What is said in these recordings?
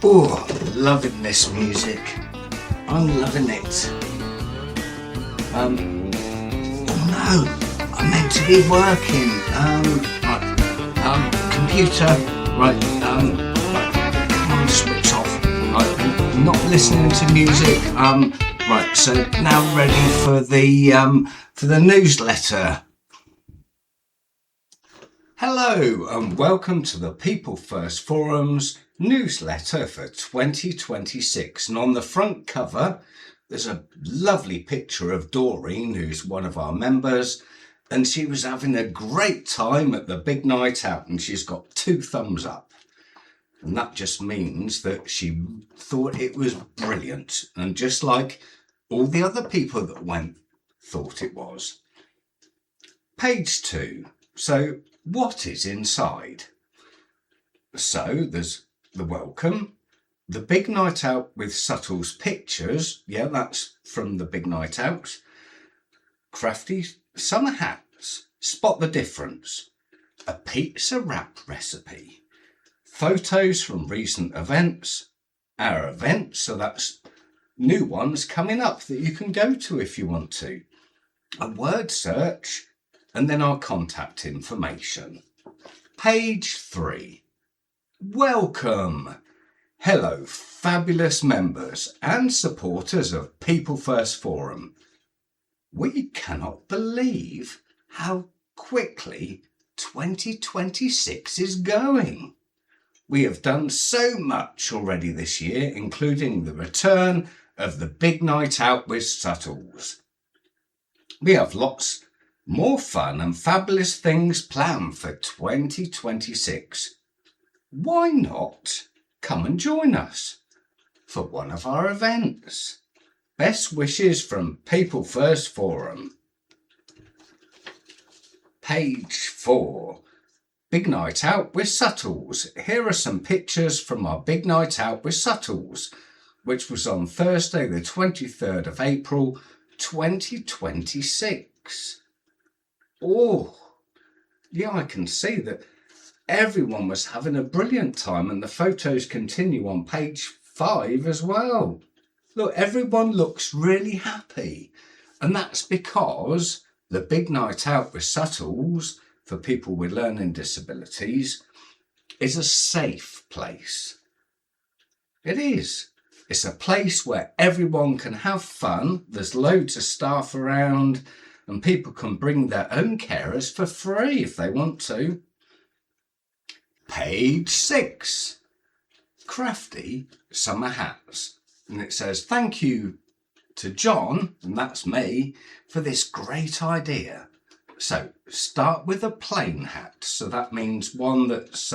Oh, loving this music. I'm loving it. Oh no, I'm meant to be working. Computer, right, come on, switch off. Right, I'm not listening to music. Right, so now ready for the newsletter. Hello and welcome to the People First Forum's newsletter for 2026. And on the front cover, there's a lovely picture of Doreen, who's one of our members, and she was having a great time at the big night out, and she's got 2 thumbs up. And that just means that she thought it was brilliant, and just like all the other people that went thought it was. Page 2. So what is inside? So there's the welcome, the big night out with Suttle's pictures. Yeah, that's from the big night out. Crafty summer hats, spot the difference. A pizza wrap recipe. Photos from recent events. Our events, so that's new ones coming up that you can go to if you want to. A word search. And then our contact information. Page 3. Welcome. Hello, fabulous members and supporters of People First Forum. We cannot believe how quickly 2026 is going. We have done so much already this year, including the return of the big night out with Suttles. We have lots more fun and fabulous things planned for 2026. Why not come and join us for one of our events? Best wishes from People First Forum. Page 4. Big Night Out with Suttles. Here are some pictures from our Big Night Out with Suttles, which was on Thursday the 23rd of April 2026. Oh, yeah, I can see that everyone was having a brilliant time, and the photos continue on page 5 as well. Look, everyone looks really happy, and that's because the big night out with Suttles for people with learning disabilities is a safe place. It is. It's a place where everyone can have fun. There's loads of staff around, and people can bring their own carers for free if they want to. Page 6. Crafty summer hats. And it says, thank you to John, and that's me, for this great idea. So start with a plain hat. So that means one that's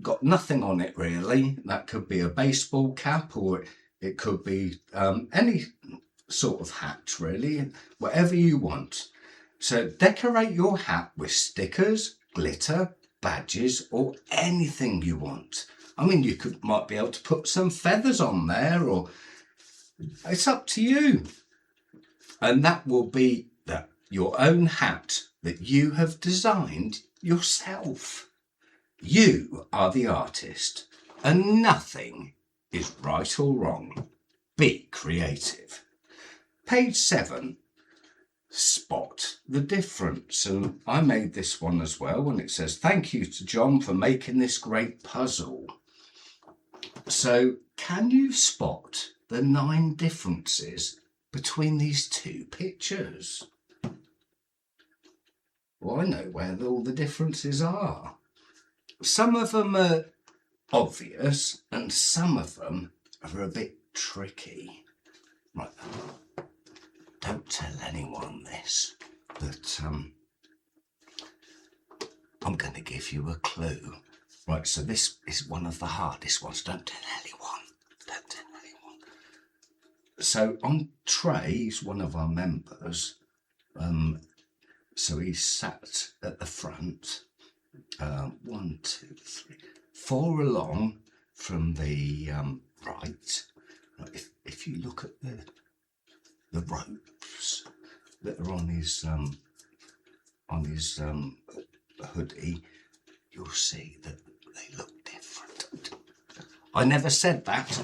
got nothing on it really. That could be a baseball cap, or it could be any sort of hat really, whatever you want. So decorate your hat with stickers, glitter, badges, or anything you want. I mean, you might be able to put some feathers on there, or it's up to you. And that will be your own hat that you have designed yourself. You are the artist, and nothing is right or wrong. Be creative. Page 7, spot the difference. And I made this one as well, and it says, thank you to John for making this great puzzle. So can you spot the 9 differences between these 2 pictures? Well, I know where all the differences are. Some of them are obvious, and some of them are a bit tricky. Right. Don't tell anyone this, but I'm going to give you a clue. Right, so this is one of the hardest ones. Don't tell anyone. Don't tell anyone. So on Trey, he's one of our members. So he's sat at the front. 1, 2, 3, 4 along from the right. If you look at the ropes that are on his hoodie, you'll see that they look different. I never said that.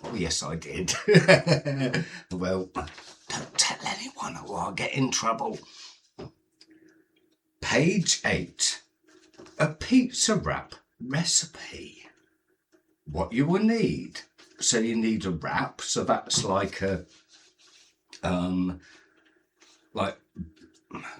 Oh, yes, I did. Well, don't tell anyone or I'll get in trouble. Page 8. A pizza wrap recipe. What you will need. So you need a wrap. So that's like a, like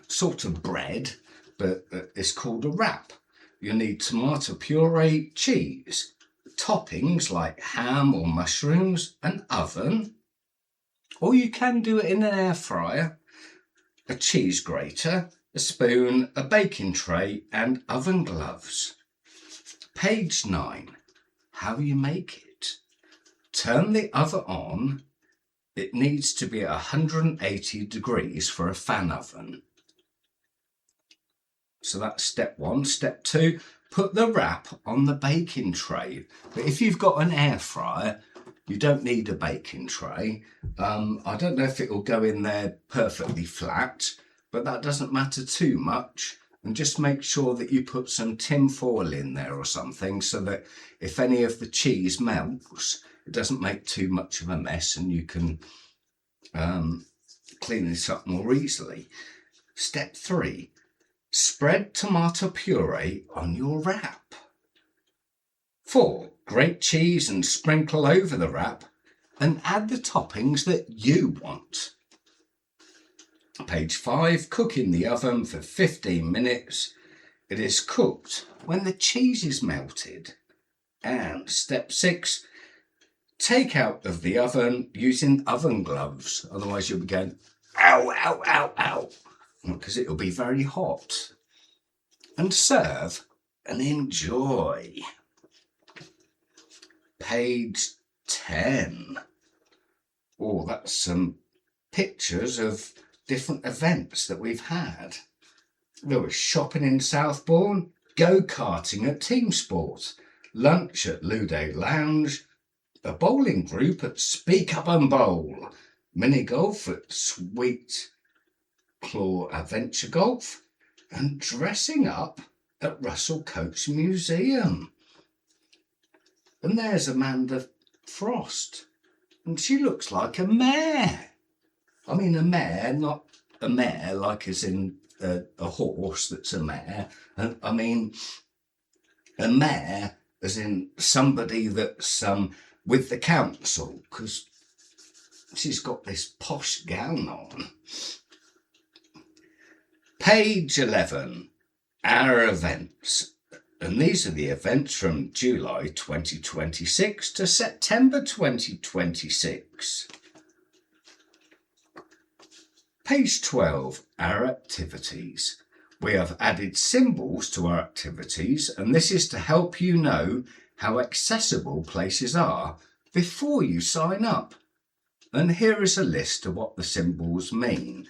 sort of bread, but it's called a wrap. You need tomato puree, cheese, toppings like ham or mushrooms, an oven, or you can do it in an air fryer, a cheese grater, a spoon, a baking tray, and oven gloves. Page 9. How you make it. Turn the oven on. It needs to be 180 degrees for a fan oven. So that's step 1. Step 2, put the wrap on the baking tray. But if you've got an air fryer, you don't need a baking tray. I don't know if it will go in there perfectly flat, but that doesn't matter too much. And just make sure that you put some tin foil in there or something so that if any of the cheese melts, it doesn't make too much of a mess and you can clean this up more easily. Step 3, spread tomato puree on your wrap. 4, grate cheese and sprinkle over the wrap and add the toppings that you want. Page 5, cook in the oven for 15 minutes. It is cooked when the cheese is melted. And step 6, take out of the oven using oven gloves. Otherwise you'll be going, ow, ow, ow, ow, because it'll be very hot. And serve and enjoy. Page 10. Oh, that's some pictures of different events that we've had. There was shopping in Southbourne, go-karting at Team Sport, lunch at Ludo Lounge, a bowling group at Speak Up and Bowl, mini golf at Sweet Claw Adventure Golf, and dressing up at Russell Coates Museum. And there's Amanda Frost, and she looks like a mare. I mean, a mare, not a mare like as in a horse that's a mare. I mean, a mare as in somebody that's with the council, because she's got this posh gown on. Page 11, our events. And these are the events from July 2026 to September 2026. Page 12, our activities. We have added symbols to our activities, and this is to help you know how accessible places are before you sign up. And here is a list of what the symbols mean.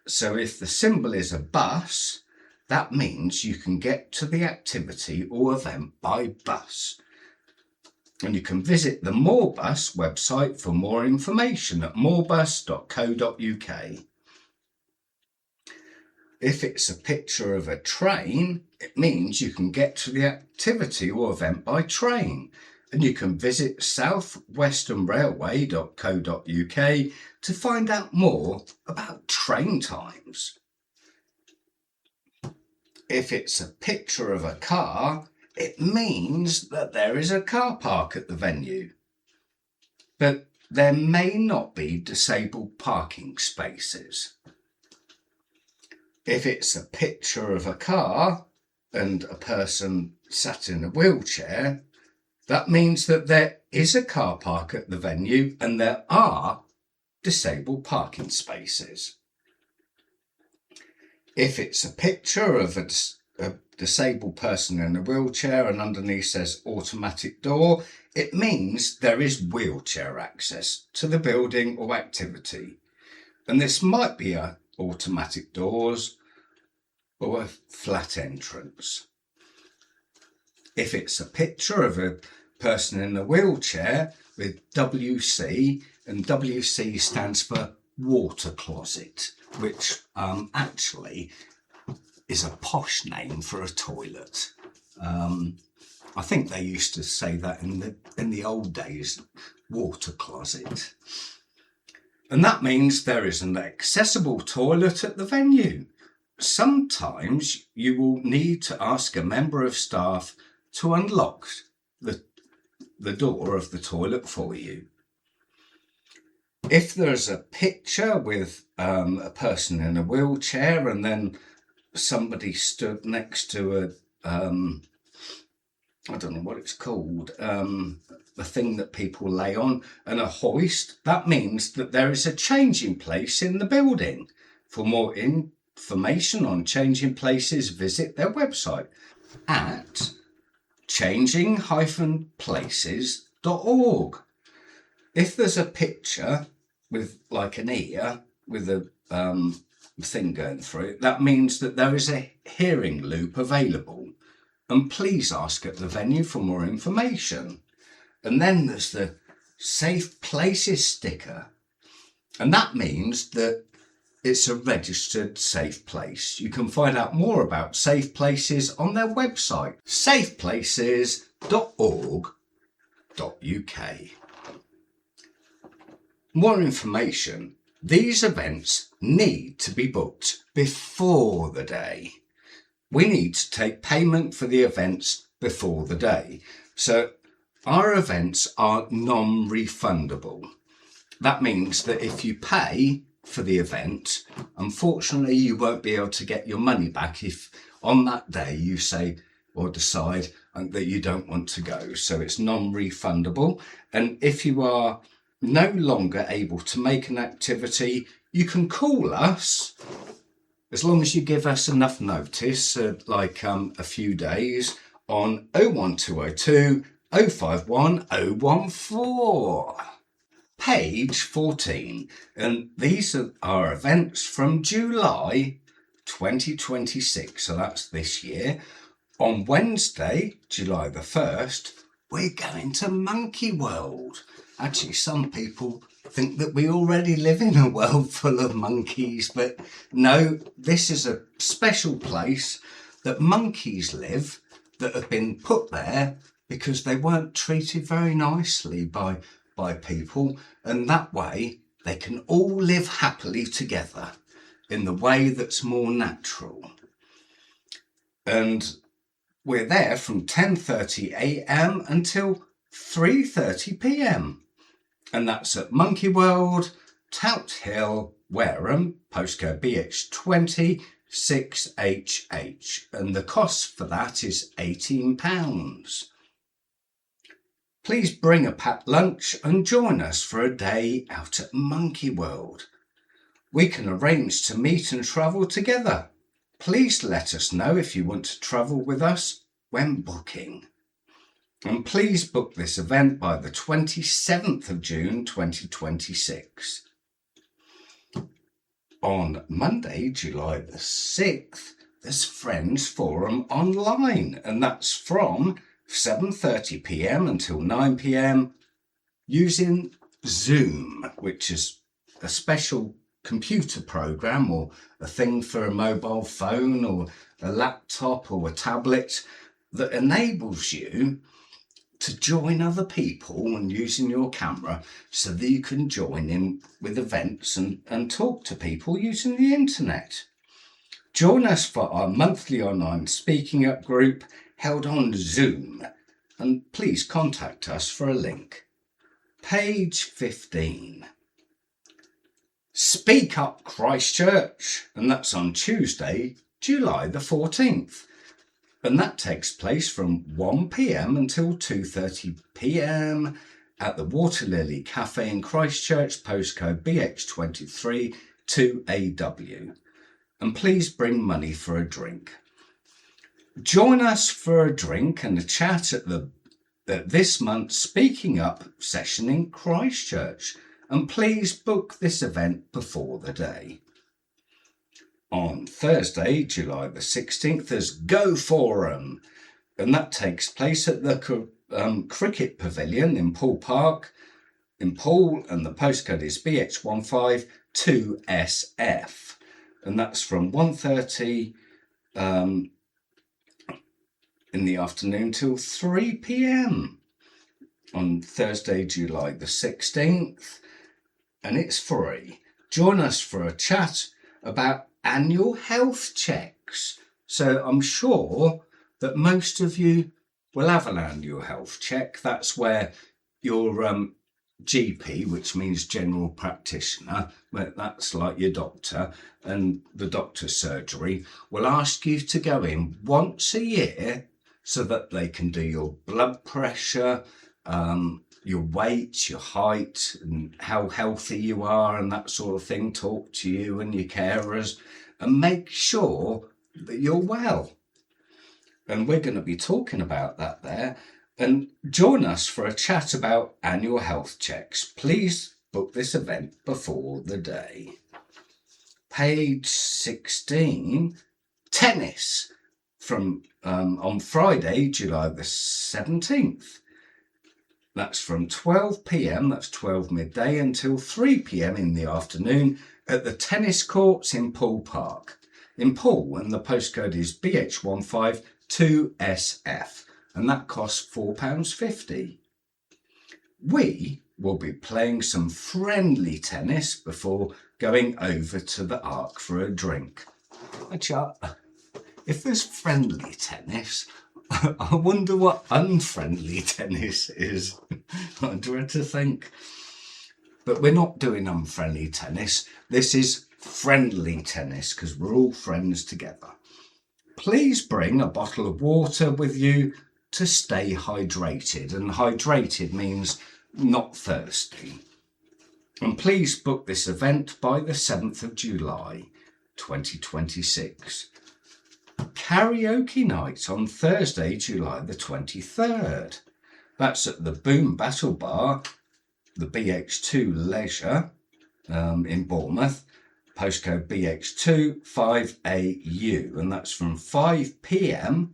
So if the symbol is a bus, that means you can get to the activity or event by bus. And you can visit the Moorbus website for more information at moorbus.co.uk. If it's a picture of a train, it means you can get to the activity or event by train. And you can visit southwesternrailway.co.uk to find out more about train times. If it's a picture of a car, it means that there is a car park at the venue. But there may not be disabled parking spaces. If it's a picture of a car and a person sat in a wheelchair, that means that there is a car park at the venue and there are disabled parking spaces. If it's a picture of a disabled person in a wheelchair and underneath says automatic door, it means there is wheelchair access to the building or activity. And this might be automatic doors or a flat entrance. If it's a picture of a person in a wheelchair with WC, and WC stands for water closet, which actually is a posh name for a toilet. I think they used to say that in the old days, water closet. And that means there is an accessible toilet at the venue. Sometimes you will need to ask a member of staff to unlock the door of the toilet for you. If there's a picture with a person in a wheelchair and then somebody stood next to I don't know what it's called, the thing that people lay on, and a hoist, that means that there is a changing place in the building. For more information on changing places, visit their website at changing-places.org. If there's a picture with like an ear with a thing going through it, that means that there is a hearing loop available. And please ask at the venue for more information. And then there's the Safe Places sticker. And that means that it's a registered safe place. You can find out more about Safe Places on their website, safeplaces.org.uk. More information. These events need to be booked before the day. We need to take payment for the events before the day. So our events are non-refundable. That means that if you pay for the event, unfortunately, you won't be able to get your money back if on that day you say or decide that you don't want to go. So it's non-refundable. And if you are no longer able to make an activity, you can call us. As long as you give us enough notice, like a few days, on 01202 051 014. Page 14. And these are our events from July 2026. So that's this year. On Wednesday, July the 1st, we're going to Monkey World. Actually, some people think that we already live in a world full of monkeys, but no, this is a special place that monkeys live that have been put there because they weren't treated very nicely by people, and that way they can all live happily together in the way that's more natural. And we're there from 10:30 a.m. until 3:30 p.m. And that's at Monkey World, Tout Hill, Wareham, postcode BH20 6HH. And the cost for that is £18. Please bring a packed lunch and join us for a day out at Monkey World. We can arrange to meet and travel together. Please let us know if you want to travel with us when booking. And please book this event by the 27th of June 2026. On Monday, July the 6th, there's Friends Forum online, and that's from 7:30 p.m. until 9 p.m. using Zoom, which is a special computer program or a thing for a mobile phone or a laptop or a tablet that enables you to join other people and using your camera so that you can join in with events and talk to people using the internet. Join us for our monthly online speaking up group held on Zoom, and please contact us for a link. Page 15. Speak Up Christchurch, and that's on Tuesday, July the 14th. And that takes place from 1 p.m. until 2:30 p.m. at the Water Lily Cafe in Christchurch, postcode BH23 2AW. And please bring money for a drink. Join us for a drink and a chat at this month's Speaking Up session in Christchurch. And please book this event before the day. On Thursday, July the 16th, there's Go Forum, and that takes place at the Cricket Pavilion in Poole Park, in Poole, and the postcode is BH152SF, and that's from 1:30 in the afternoon till 3 p.m. on Thursday, July the 16th, and it's free. Join us for a chat about annual health checks. So I'm sure that most of you will have an annual health check. That's where your GP, which means general practitioner, but that's like your doctor and the doctor's surgery, will ask you to go in once a year so that they can do your blood pressure, your weight, your height, and how healthy you are, and that sort of thing. Talk to you and your carers and make sure that you're well. And we're going to be talking about that there. And join us for a chat about annual health checks. Please book this event before the day. Page 16, tennis from on Friday, July the 17th. That's from 12 p.m, that's 12 midday, until 3 p.m. in the afternoon at the tennis courts in Poole Park. In Poole, and the postcode is BH152SF, and that costs £4.50. We will be playing some friendly tennis before going over to the Arc for a drink. If there's friendly tennis, I wonder what unfriendly tennis is. I dread to think. But we're not doing unfriendly tennis. This is friendly tennis because we're all friends together. Please bring a bottle of water with you to stay hydrated. And hydrated means not thirsty. And please book this event by the 7th of July, 2026. Karaoke night on Thursday, July the 23rd. That's at the Boom Battle Bar, the BH2 Leisure in Bournemouth, postcode BH25AU, and that's from 5 p.m.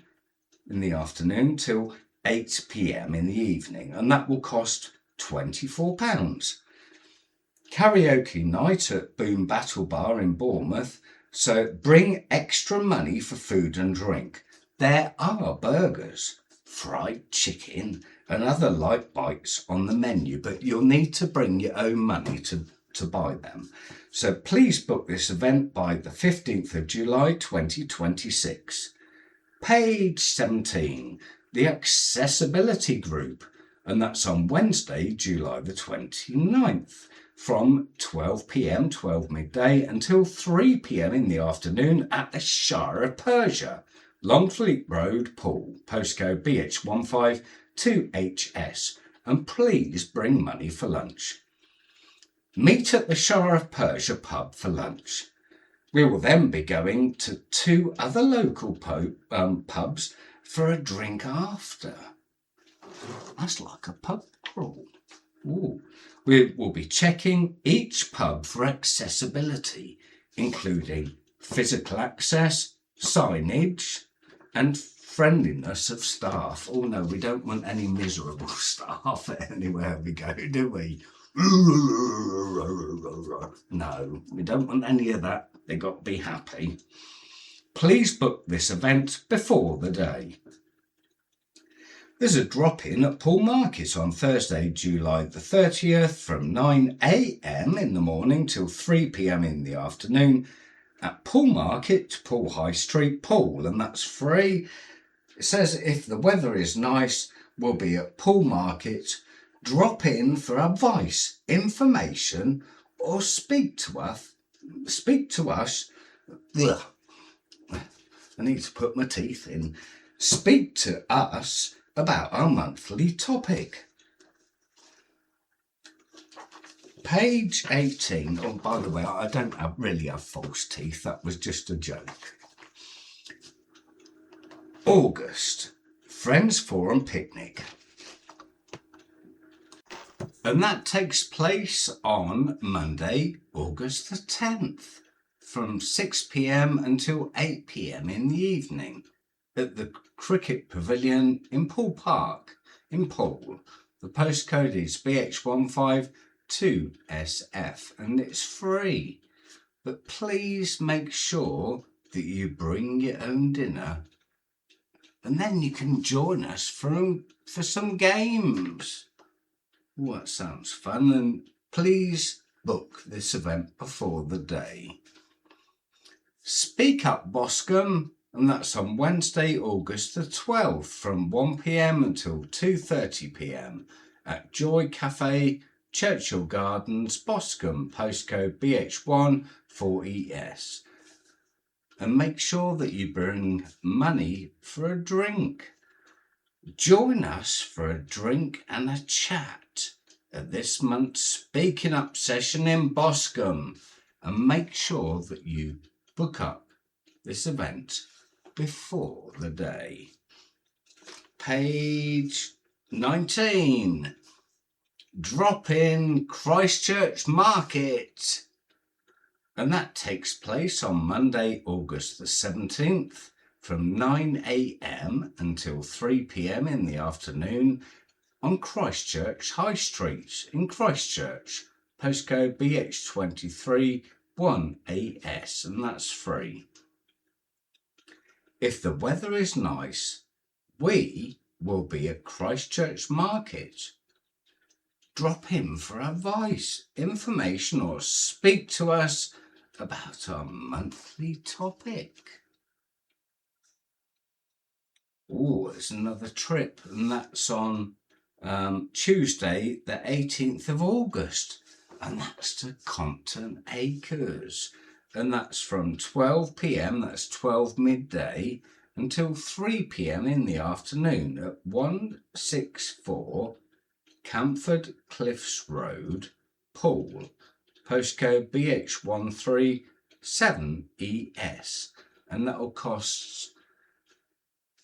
in the afternoon till 8 p.m. in the evening, and that will cost £24. Karaoke night at Boom Battle Bar in Bournemouth. So bring extra money for food and drink. There are burgers, fried chicken and other light bites on the menu, but you'll need to bring your own money to buy them. So please book this event by the 15th of July 2026. Page 17, the Accessibility Group, and that's on Wednesday, July the 29th. From 12 p.m, 12 midday, until 3 p.m. in the afternoon at the Shire of Persia, Longfleet Road, Poole, postcode BH152HS, and please bring money for lunch. Meet at the Shire of Persia pub for lunch. We will then be going to 2 other local pubs for a drink after. That's like a pub crawl. Ooh. We will be checking each pub for accessibility, including physical access, signage, and friendliness of staff. Oh no, we don't want any miserable staff anywhere we go, do we? No, we don't want any of that. They've got to be happy. Please book this event before the day. There's a drop-in at Poole Market on Thursday, July the 30th from 9 a.m. in the morning till 3 p.m. in the afternoon at Poole Market, Poole High Street, Poole, and that's free. It says if the weather is nice, we'll be at Poole Market. Drop in for advice, information, or speak to us. Ugh. I need to put my teeth in. Speak to us about our monthly topic. Page 18. Oh, by the way, I don't really have false teeth. That was just a joke. August, Friends Forum Picnic. And that takes place on Monday, August the 10th, from 6 p.m. until 8 p.m. in the evening at the Cricket Pavilion in Poole Park in Poole. The postcode is BH152SF and it's free. But please make sure that you bring your own dinner and then you can join us for some games. Oh, that sounds fun, and please book this event before the day. Speak Up Boscombe, and that's on Wednesday, August the 12th from 1 p.m. until 2:30 p.m. at Joy Cafe, Churchill Gardens, Boscombe, postcode BH1 4ES. And make sure that you bring money for a drink. Join us for a drink and a chat at this month's Speaking Up session in Boscombe, and make sure that you book up this event before the day. Page 19. Drop in Christchurch Market, and that takes place on Monday, August the 17th from 9 a.m. until 3 p.m. in the afternoon on Christchurch High Street in Christchurch, postcode BH23 1AS, and that's free. If the weather is nice, we will be at Christchurch Market. Drop in for advice, information, or speak to us about our monthly topic. Oh, it's another trip, and that's on Tuesday, the 18th of August, and that's to Compton Acres, and that's from 12 p.m, that's 12 midday, until 3 p.m. in the afternoon at 164 Camford Cliffs Road, Poole, postcode BH137ES, and that'll cost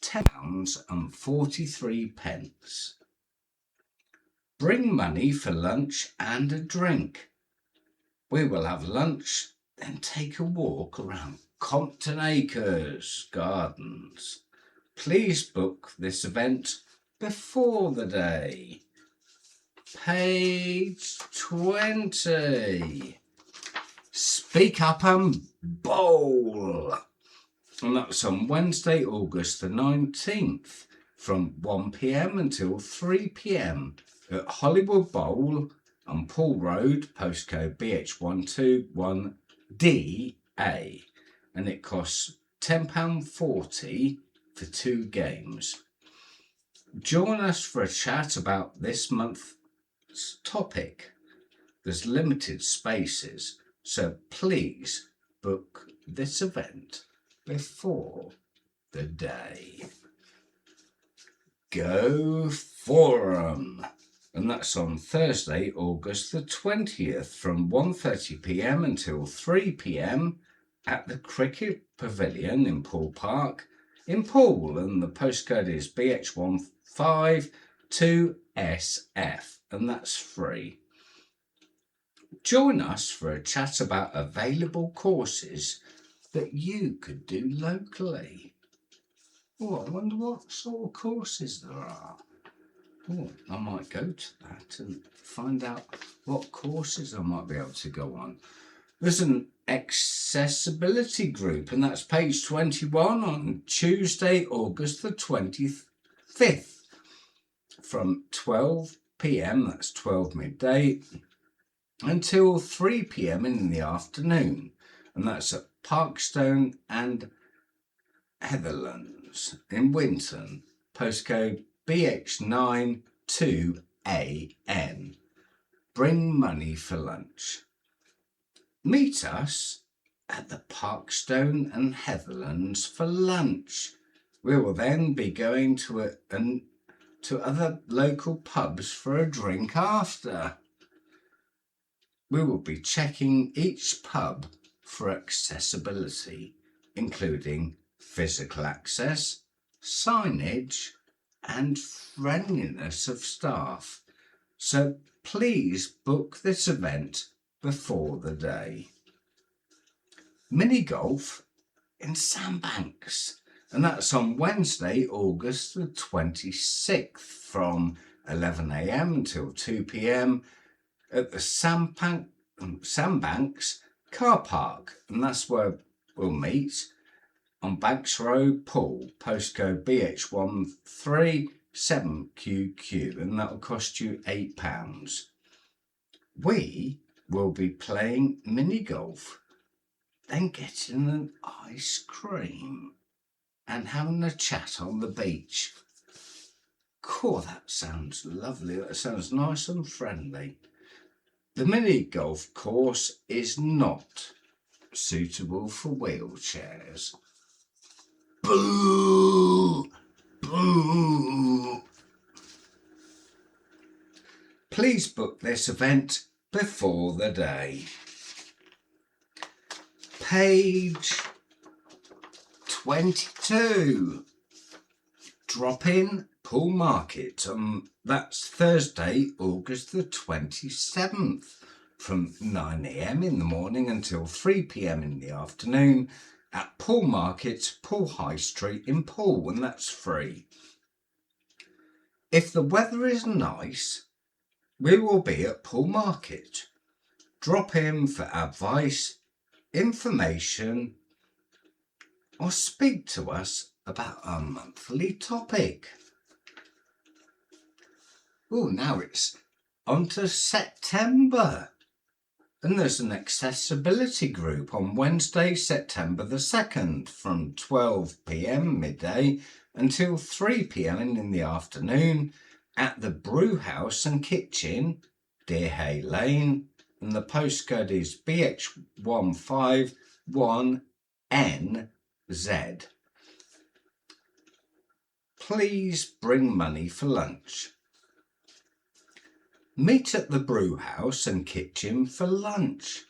£10.43. Bring money for lunch and a drink. We will have lunch, then take a walk around Compton Acres Gardens. Please book this event before the day. Page 20. Speak Up and Bowl, and that's on Wednesday, August the 19th from 1 p.m. until 3 p.m. at Hollywood Bowl on Poole Road, postcode BH121DA, and it costs £10.40 for 2 games. Join us for a chat about this month's topic. There's limited spaces, so please book this event before the day. Go Forum, and that's on Thursday, August the 20th from 1:30 p.m. until 3 p.m. at the Cricket Pavilion in Poole Park in Poole, and the postcode is BH152SF, and that's free. Join us for a chat about available courses that you could do locally. Oh, I wonder what sort of courses there are. Oh, I might go to that and find out what courses I might be able to go on. There's an accessibility group, and that's page 21 on Tuesday, August the 25th from 12 p.m, that's 12 midday, until 3 p.m. in the afternoon, and that's at Parkstone and Heatherlands in Winton, postcode BH92AN. Bring money for lunch. Meet us at the Parkstone and Heatherlands for lunch. We will then be going to other local pubs for a drink after. We will be checking each pub for accessibility, including physical access, signage, and friendliness of staff. So please book this event before the day. Mini golf in Sandbanks, and that's on Wednesday, August the 26th from 11 a.m. until 2 p.m. at the Sandbanks car park, and that's where we'll meet. on Banks Road, Poole, postcode BH137QQ, and that'll cost you £8. We will be playing mini golf, then getting an ice cream and having a chat on the beach. Cool, that sounds lovely. That sounds nice and friendly. The mini golf course is not suitable for wheelchairs. Boo! Boo! Please book this event before the day. Page 22. Drop in Poole Market. That's Thursday, August the 27th, from 9 a.m. in the morning until 3 p.m. in the afternoon at Poole Market, Poole High Street in Poole, and that's free. If the weather is nice, we will be at Poole Market. Drop in for advice, information, or speak to us about our monthly topic. Oh, now it's on to September. And there's an accessibility group on Wednesday, September the 2nd from 12 p.m. midday until 3 p.m. in the afternoon at the Brew House and Kitchen, Deerhay Lane, and the postcode is BH151NZ. Please bring money for lunch. Meet at the Brew House and Kitchen for lunch.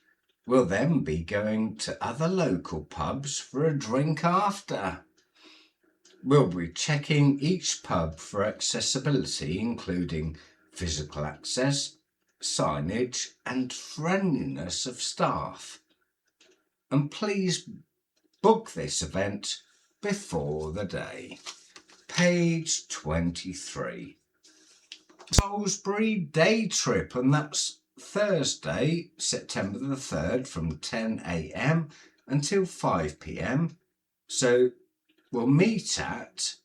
We'll then be going to other local pubs for a drink after. We'll be checking each pub for accessibility, including physical access, signage and friendliness of staff. And please book this event before the day. Page 23. Salisbury day trip, and that's Thursday, September the 3rd from 10 a.m. until 5 p.m. So we'll meet at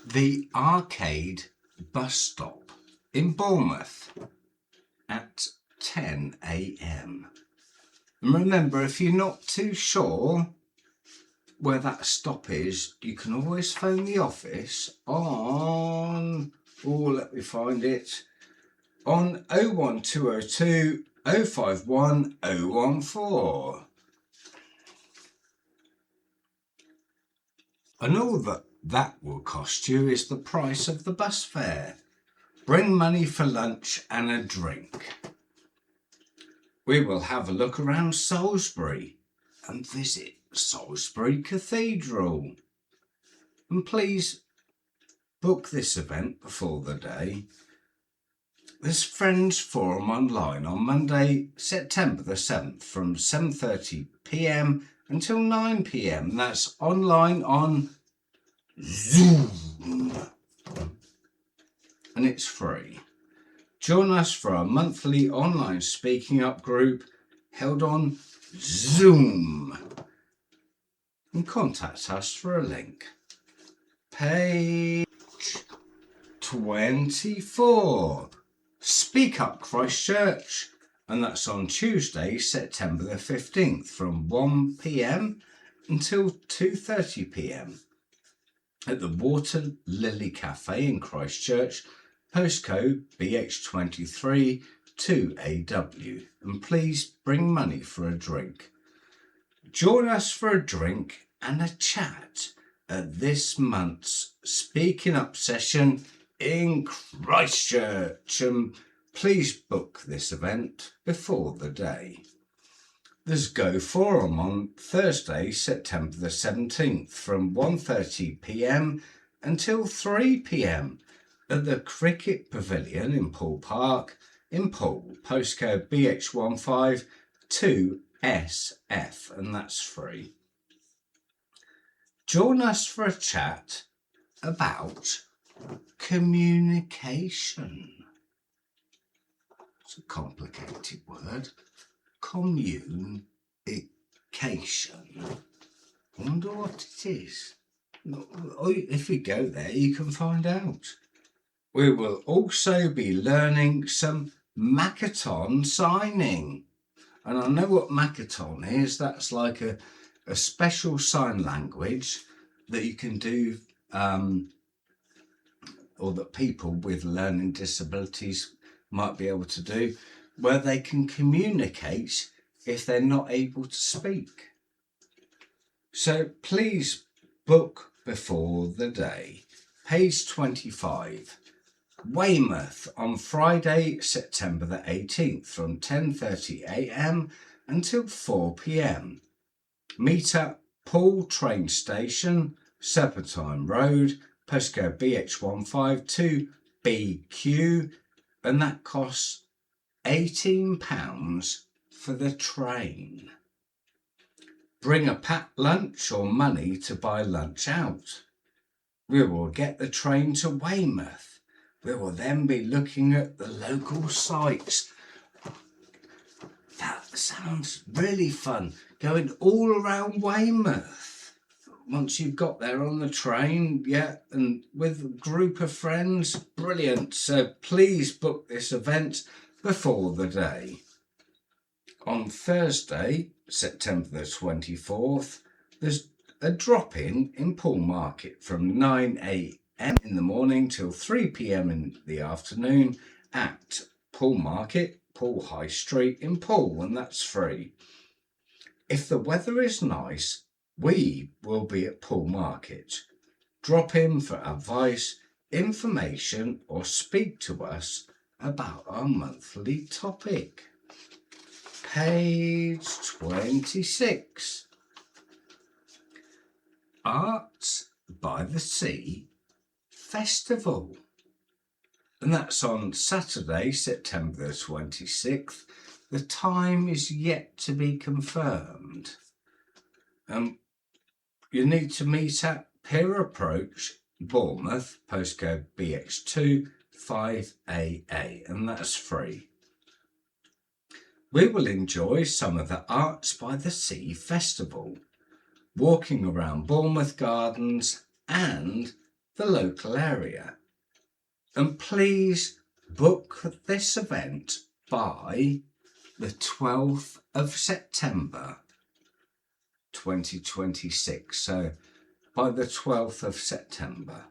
the Arcade bus stop in Bournemouth at 10 a.m. And remember, if you're not too sure where that stop is, you can always phone the office on, let me find it, on 01202 051 014. And all that will cost you is the price of the bus fare. Bring money for lunch and a drink. We will have a look around Salisbury and visit Salisbury Cathedral. And please book this event before the day. There's Friends Forum online on Monday, September the 7th from 7:30 p.m. until 9 p.m. That's online on Zoom. And it's free. Join us for our monthly online speaking up group held on Zoom. And contact us for a link. Page 24. Speak Up Christchurch, and that's on Tuesday, September the 15th from 1 p.m. until 2:30 p.m. at the Water Lily Cafe in Christchurch, postcode BH23 2AW, and please bring money for a drink. Join us for a drink and a chat at this month's Speaking Up session in Christchurch, and please book this event before the day. There's Go Forum on Thursday, September the 17th from 1:30 p.m. until 3 p.m. at the Cricket Pavilion in Poole Park in Poole, postcode BH152SF, and that's free. Join us for a chat about communication. It's a complicated word. Communication. I wonder what it is. If you go there, you can find out. We will also be learning some Makaton signing. And I know what Makaton is. That's like a special sign language that you can do, or that people with learning disabilities might be able to do, where they can communicate if they're not able to speak. So please book before the day. Page 25. Weymouth on Friday, September the 18th from 10:30 a.m. until 4 p.m. Meet at Poole train station, Serpentine Road, postcode BH152BQ, and that costs £18 for the train. Bring a packed lunch or money to buy lunch out. We will get the train to Weymouth. We will then be looking at the local sites. That sounds really fun, going all around Weymouth. Once you've got there on the train, and with a group of friends, brilliant. So please book this event before the day. On Thursday, September the 24th, there's a drop-in in Poole Market from 9 a.m. in the morning till 3 p.m. in the afternoon at Poole Market, Poole High Street in Poole, and that's free. If the weather is nice, we will be at Poole Market. Drop in for advice, information, or speak to us about our monthly topic. Page 26. Arts by the Sea Festival. And that's on Saturday, September the 26th. The time is yet to be confirmed. You need to meet at Pier Approach, Bournemouth, postcode BX2 5AA, and that's free. We will enjoy some of the Arts by the Sea Festival, walking around Bournemouth Gardens and the local area. And please book this event by the 12th of September 2026. So by the 12th of September.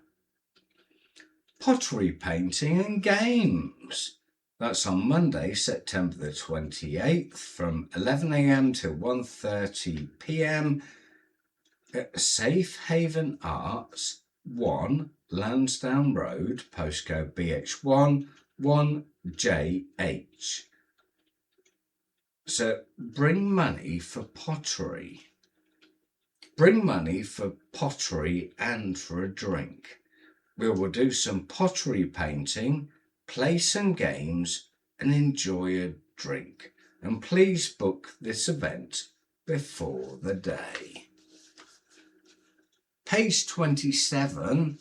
Pottery painting and games. That's on Monday, September the 28th from 11 a.m. till 1:30 p.m. at Safe Haven Arts, 1 Lansdowne Road, postcode BH1 1JH. So bring money for pottery. Bring money for pottery and for a drink. We will do some pottery painting, play some games, and enjoy a drink. And please book this event before the day. Page 27.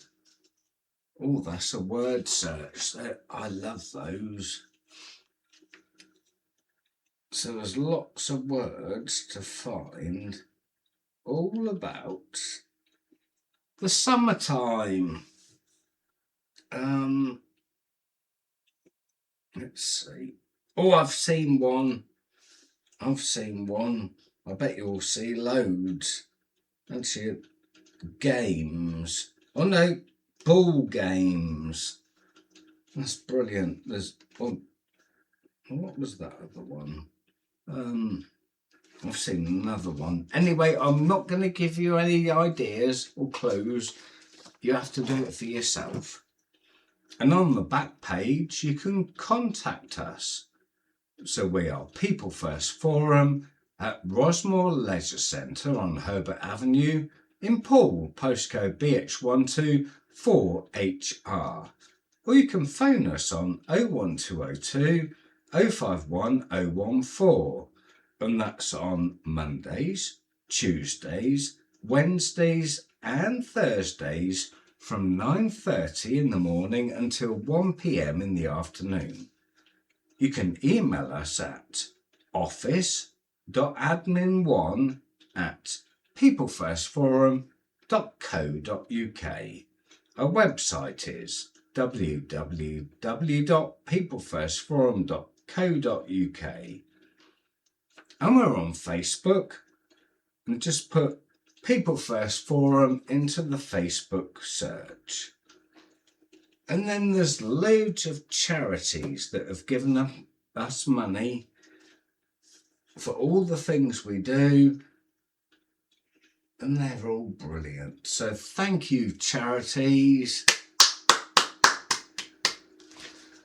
Oh, that's a word search. I love those. So there's lots of words to find all about the summertime. Let's see. Oh, I've seen one. I bet you'll see loads. Actually, games. Oh no, ball games. That's brilliant. There's what was that other one? I've seen another one. Anyway, I'm not going to give you any ideas or clues. You have to do it for yourself. And on the back page, you can contact us. So we are People First Forum at Rosmore Leisure Centre on Herbert Avenue in Poole, postcode BH124HR. Or you can phone us on 01202 051 014. And that's on Mondays, Tuesdays, Wednesdays and Thursdays from 9:30 in the morning until 1 p.m. in the afternoon. You can email us at office people1@peoplefirstforum.co.uk. Our website is www.peoplefirstforum.co.uk. And we're on Facebook, and just put People First Forum into the Facebook search. And then there's loads of charities that have given us money for all the things we do, and they're all brilliant. So thank you, charities.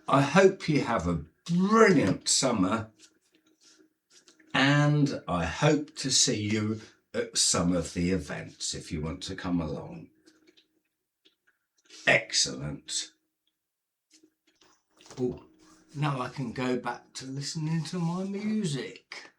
I hope you have a brilliant summer, and I hope to see you at some of the events if you want to come along. Excellent. Oh, now I can go back to listening to my music.